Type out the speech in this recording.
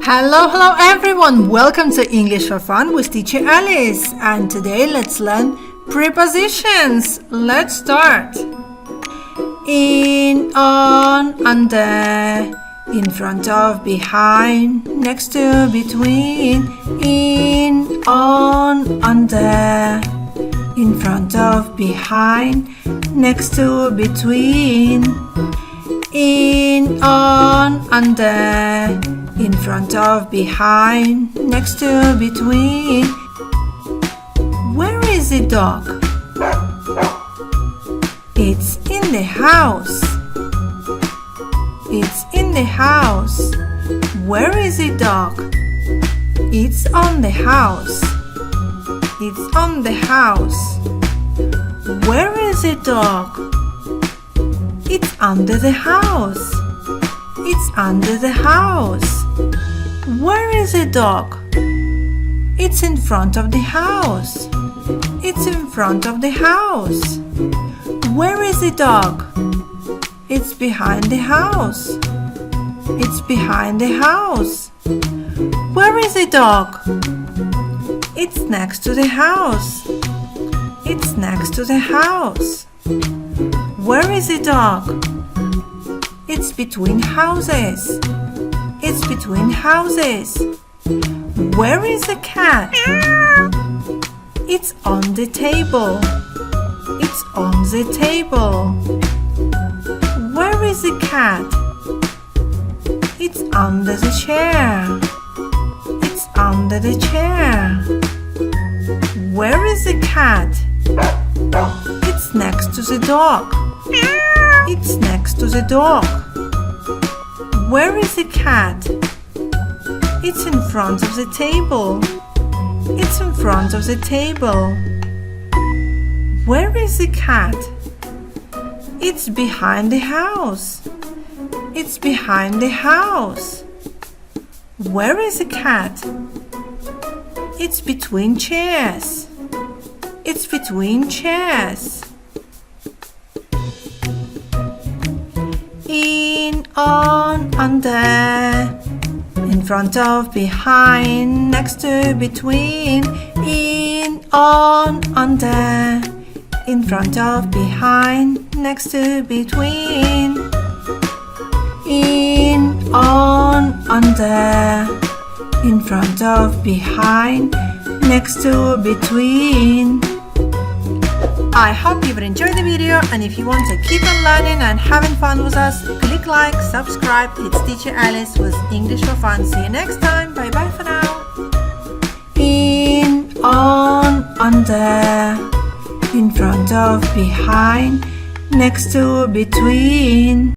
Hello everyone! Welcome to English for Fun with teacher Alice. And today let's learn prepositions. Let's start. In, on, under, in front of, behind, next to, between, in, on, under, in front of, behind, next to, between, in, on, under, in front of, behind, next to, between. Where is the dog? It's in the house. It's in the house. Where is the dog? It's on the house. It's on the house. Where is the dog? It's under the house. It's under the house. Where is the dog? It's in front of the house. It's in front of the house. Where is the dog? It's behind the house. It's behind the house. Where is the dog? It's next to the house. It's next to the house. Where is the dog? It's between houses. It's between houses. Where is the cat? It's on the table. It's on the table. Where is the cat? It's under the chair. It's under the chair. Where is the cat? It's next to the dog. It's next to the dog. Where is the cat? It's in front of the table. It's in front of the table. Where is the cat? It's behind the house. It's behind the house. Where is the cat? It's between chairs. It's between chairs. In, on, under, in front of, behind, next to, between, in, on, under, in front of, behind, next to, between, in, on, under, in front of, behind, next to, between. I hope you've enjoyed the video, and if you want to keep on learning and having fun with us, click like, subscribe. It's teacher Alice with English for Fun. See you next time. Bye bye for now. In, on, under, in front of, behind, next to, between.